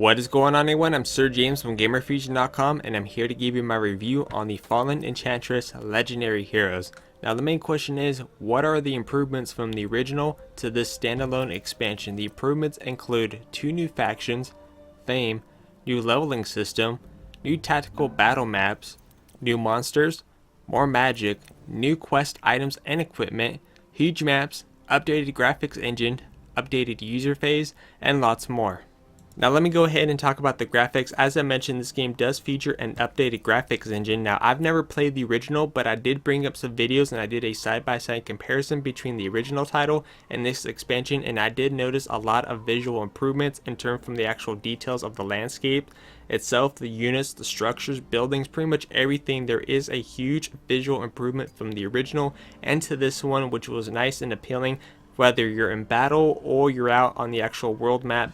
What is going on, everyone? I'm Sir James from GamerFuzion.com, and I'm here to give you my review on the Fallen Enchantress Legendary Heroes. Now the main question is, what are the improvements from the original to this standalone expansion? The improvements include 2 new factions, fame, new leveling system, new tactical battle maps, new monsters, more magic, new quest items and equipment, huge maps, updated graphics engine, updated user phase, and lots more. Now let me go ahead and talk about the graphics. As I mentioned, this game does feature an updated graphics engine. Now I've never played the original, but I did bring up some videos and I did a side-by-side comparison between the original title and this expansion, and I did notice a lot of visual improvements in terms from the actual details of the landscape itself, the units, the structures, buildings, pretty much everything. There is a huge visual improvement from the original and to this one, which was nice and appealing. Whether you're in battle or you're out on the actual world map,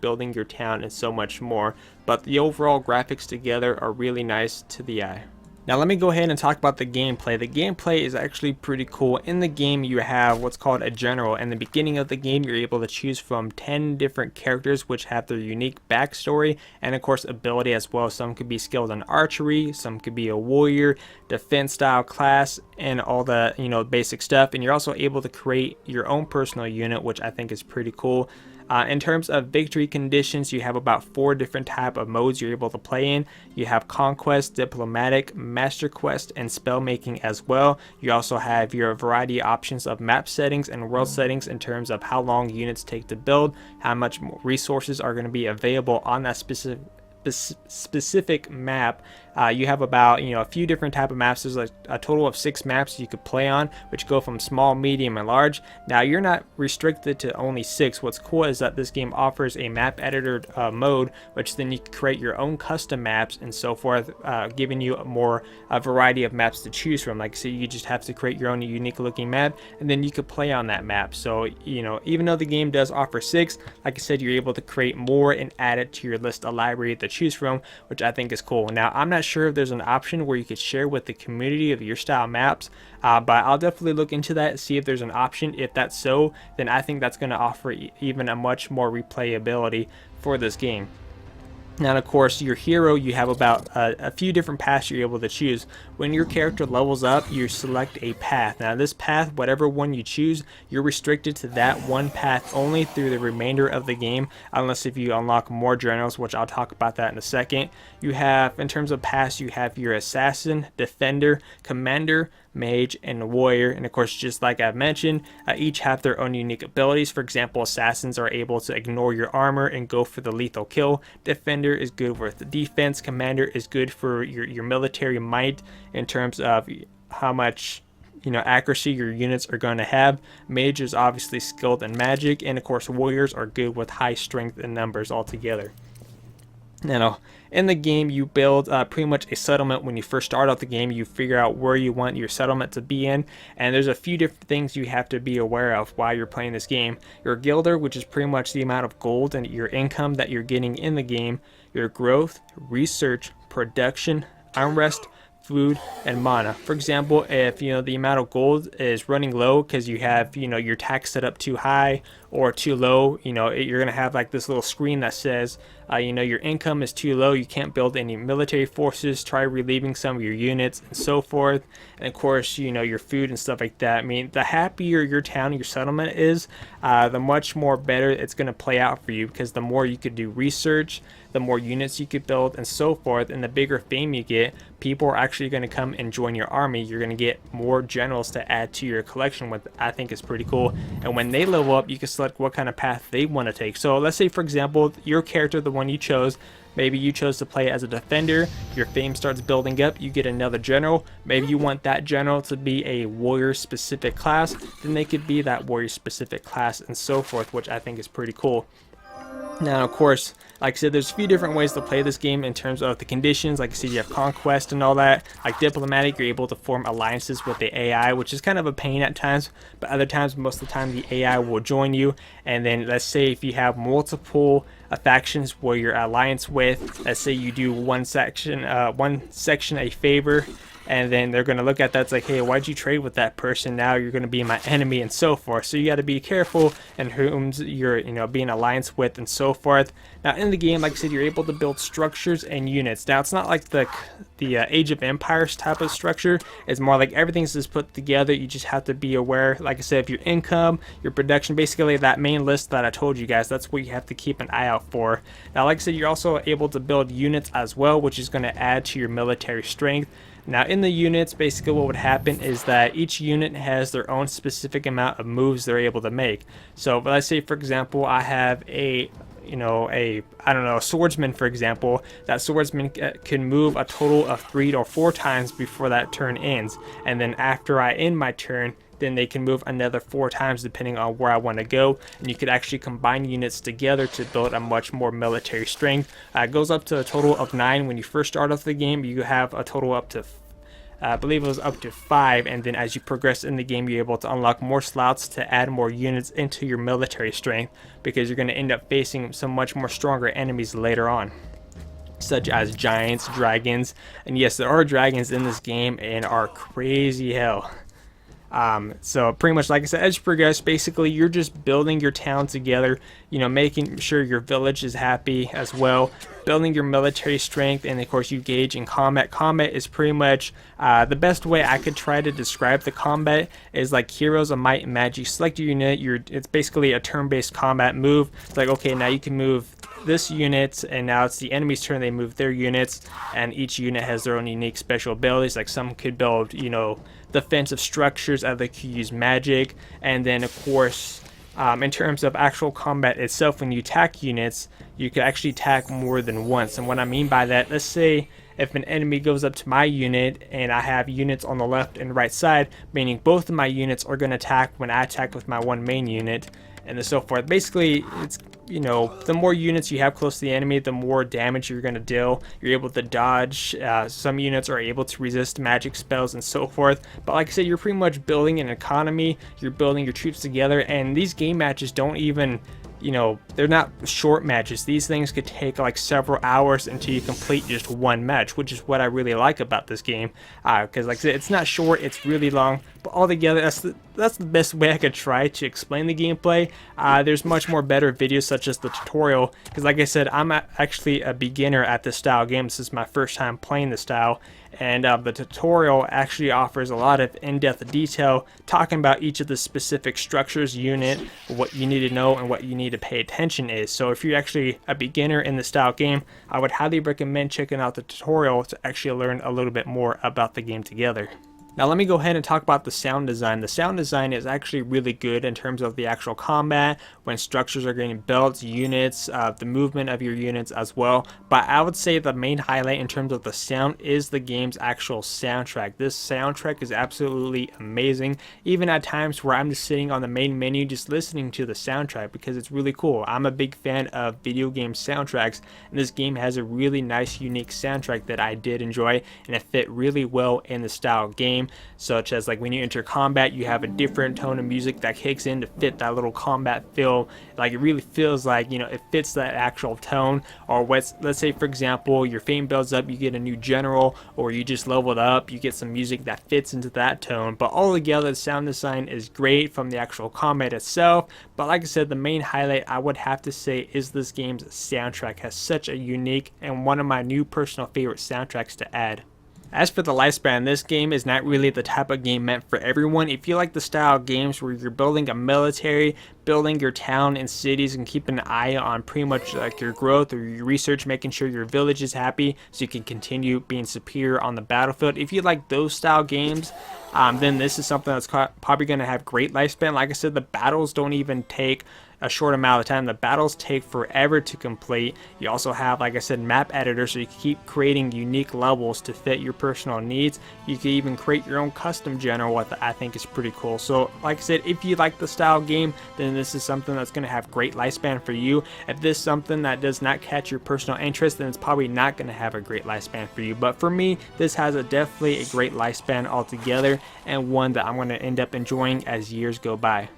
building your town and so much more. But the overall graphics together are really nice to the eye. Now let me go ahead and talk about the gameplay. The gameplay is actually pretty cool. In the game you have what's called a general. In the beginning of the game you're able to choose from 10 different characters which have their unique backstory and of course ability as well. Some could be skilled in archery, some could be a warrior, defense style class, and all the basic stuff. And you're also able to create your own personal unit, which I think is pretty cool. In terms of victory conditions, you have about 4 different type of modes you're able to play in. You have Conquest, Diplomatic, Master Quest, and Spell Making as well. You also have your variety of options of map settings and world settings in terms of how long units take to build, how much resources are going to be available on that specific map. You have about a few different type of maps. There's like a total of 6 maps you could play on, which go from small, medium, and large. Now you're not restricted to only 6. What's cool is that this game offers a map editor mode, which then you can create your own custom maps and so forth, giving you a variety of maps to choose from. Like, so you just have to create your own unique looking map, and then you could play on that map. So even though the game does offer 6, like I said, you're able to create more and add it to your list of library to choose from, which I think is cool. Now I'm not sure if there's an option where you could share with the community of your style maps, but I'll definitely look into that, see if there's an option. If that's so, then I think that's going to offer even a much more replayability for this game. Now, of course, your hero, you have about a few different paths you're able to choose. When your character levels up, you select a path. Now, this path, whatever one you choose, you're restricted to that one path only through the remainder of the game, unless if you unlock more generals, which I'll talk about that in a second. You have, in terms of paths, you have your assassin, defender, commander, mage, and warrior. And of course, just like I've mentioned, each have their own unique abilities. For example, assassins are able to ignore your armor and go for the lethal kill. Defender is good with the defense. Commander is good for your military might in terms of how much accuracy your units are going to have. Mage is obviously skilled in magic, and of course warriors are good with high strength and numbers altogether. Now, in the game, you build pretty much a settlement. When you first start out the game, you figure out where you want your settlement to be in, and there's a few different things you have to be aware of while you're playing this game. Your guilder, which is pretty much the amount of gold and your income that you're getting in the game. Your growth, research, production, unrest, food, and mana. For example, if the amount of gold is running low because you have your tax set up too high or too low, you're gonna have like this little screen that says your income is too low, you can't build any military forces, try relieving some of your units and so forth. And of course, your food and stuff like that. I mean, the happier your town, your settlement is, the much more better it's going to play out for you, because the more you could do research, the more units you could build and so forth, and the bigger fame you get, people are actually going to come and join your army. You're going to get more generals to add to your collection, which I think is pretty cool. And when they level up, you can select what kind of path they want to take. So let's say, for example, your character, the one you chose, maybe you chose to play as a defender, your fame starts building up, you get another general. Maybe you want that general to be a warrior specific class, then they could be that warrior specific class and so forth, which I think is pretty cool. Now, of course, like I said, there's a few different ways to play this game in terms of the conditions. Like I said, you have Conquest and all that. Like Diplomatic, you're able to form alliances with the AI, which is kind of a pain at times, but other times, most of the time, the AI will join you. And then let's say if you have multiple factions where you're alliance with, let's say you do one section a favor, and then they're going to look at that, it's like, hey, why'd you trade with that person? Now you're going to be my enemy, and so forth. So you got to be careful and whom you're, being alliance with, and so forth. Now in the game, like I said, you're able to build structures and units. Now it's not like the Age of Empires type of structure. It's more like everything's just put together. You just have to be aware, like I said, of your income, your production, basically that main list that I told you guys. That's what you have to keep an eye out for. Now, like I said, you're also able to build units as well, which is going to add to your military strength. Now in the units, basically what would happen is that each unit has their own specific amount of moves they're able to make. So let's say, for example, I have a swordsman, for example. That swordsman can move a total of 3 or 4 times before that turn ends, and then after I end my turn, then they can move another 4 times depending on where I want to go. And you could actually combine units together to build a much more military strength. It goes up to a total of 9 when you first start off the game. You have a total up to I believe it was up to 5, and then as you progress in the game, you're able to unlock more slots to add more units into your military strength, because you're going to end up facing some much more stronger enemies later on, such as giants, dragons. And yes, there are dragons in this game and are crazy hell. So pretty much, like I said, as you progress, basically you're just building your town together, making sure your village is happy as well, building your military strength, and of course you gauge in combat. Combat is pretty much the best way I could try to describe the combat is like Heroes of Might and Magic. Select your unit, it's basically a turn-based combat move. It's like, okay, now you can move this unit, and now it's the enemy's turn, they move their units, and each unit has their own unique special abilities. Like some could build, defensive structures, others could use magic, and then of course in terms of actual combat itself, when you attack units, you can actually attack more than once. And what I mean by that, let's say if an enemy goes up to my unit and I have units on the left and right side, meaning both of my units are going to attack when I attack with my one main unit, and so forth. Basically, it's, the more units you have close to the enemy, the more damage you're going to deal. You're able to dodge. Some units are able to resist magic spells and so forth. But like I said, you're pretty much building an economy. You're building your troops together, and these game matches don't even, they're not short matches. These things could take like several hours until you complete just one match, which is what I really like about this game. Because like I said, it's not short, it's really long, but altogether that's the best way I could try to explain the gameplay. There's much more better videos such as the tutorial, because like I said, I'm actually a beginner at this style game. This is my first time playing the style, and the tutorial actually offers a lot of in-depth detail talking about each of the specific structures, unit, what you need to know, and what you need to pay attention is. So if you're actually a beginner in the style game, I would highly recommend checking out the tutorial to actually learn a little bit more about the game together. Now let me go ahead and talk about the sound design. The sound design is actually really good in terms of the actual combat, when structures are getting built, units, the movement of your units as well. But I would say the main highlight in terms of the sound is the game's actual soundtrack. This soundtrack is absolutely amazing, even at times where I'm just sitting on the main menu just listening to the soundtrack, because it's really cool. I'm a big fan of video game soundtracks, and this game has a really nice, unique soundtrack that I did enjoy, and it fit really well in the style game. Such as like when you enter combat, you have a different tone of music that kicks in to fit that little combat feel. Like it really feels like, it fits that actual tone. Or let's say, for example, your fame builds up, you get a new general, or you just leveled up, you get some music that fits into that tone. But altogether, the sound design is great from the actual combat itself. But like I said, the main highlight I would have to say is this game's soundtrack. It has such a unique and one of my new personal favorite soundtracks to add. As for the lifespan, this game is not really the type of game meant for everyone. If you like the style of games where you're building a military, building your town and cities, and keeping an eye on pretty much like your growth or your research, making sure your village is happy so you can continue being superior on the battlefield. If you like those style games, then this is something that's probably going to have great lifespan. Like I said, the battles don't even take a short amount of time. The battles take forever to complete. You also have, like I said, map editor, so you can keep creating unique levels to fit your personal needs. You can even create your own custom general, what I think is pretty cool. So like I said, if you like the style game, then this is something that's going to have great lifespan for you. If this is something that does not catch your personal interest, then it's probably not going to have a great lifespan for you. But for me, this has definitely a great lifespan altogether, and one that I'm going to end up enjoying as years go by.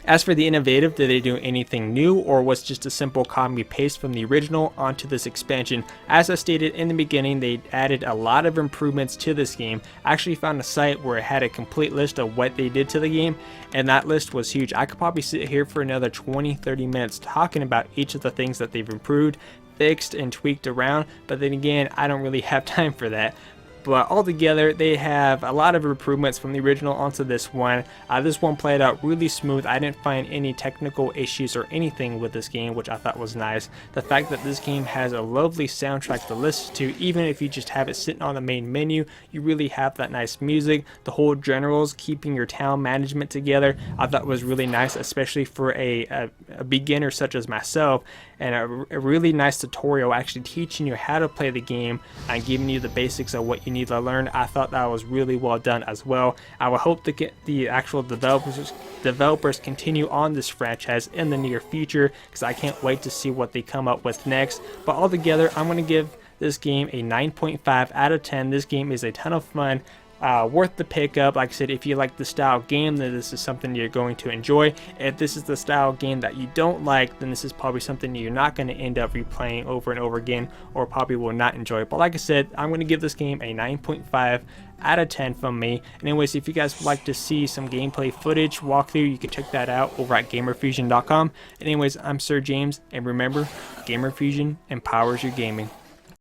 As for the innovative, did they do anything new, or was just a simple copy paste from the original onto this expansion? As I stated in the beginning, they added a lot of improvements to this game. I actually found a site where it had a complete list of what they did to the game, and that list was huge. I could probably sit here for another 20-30 minutes talking about each of the things that they've improved, fixed, and tweaked around, but then again, I don't really have time for that. But altogether, they have a lot of improvements from the original onto this one. This one played out really smooth. I didn't find any technical issues or anything with this game, which I thought was nice. The fact that this game has a lovely soundtrack to listen to, even if you just have it sitting on the main menu, you really have that nice music. The whole generals keeping your town management together, I thought was really nice, especially for a beginner such as myself. And a really nice tutorial actually teaching you how to play the game and giving you the basics of what you need to learn. I thought that was really well done as well. I would hope to get the actual developers continue on this franchise in the near future, because I can't wait to see what they come up with next. But altogether, I'm going to give this game a 9.5 out of 10. This game is a ton of fun. Worth the pickup. Like I said, if you like the style game, then this is something you're going to enjoy. If this is the style game that you don't like, then this is probably something you're not going to end up replaying over and over again, or probably will not enjoy. But like I said, I'm going to give this game a 9.5 out of 10 from me. Anyways, if you guys would like to see some gameplay footage walkthrough, you can check that out over at GamerFuzion.com. Anyways, I'm Sir James, and remember, GamerFuzion empowers your gaming.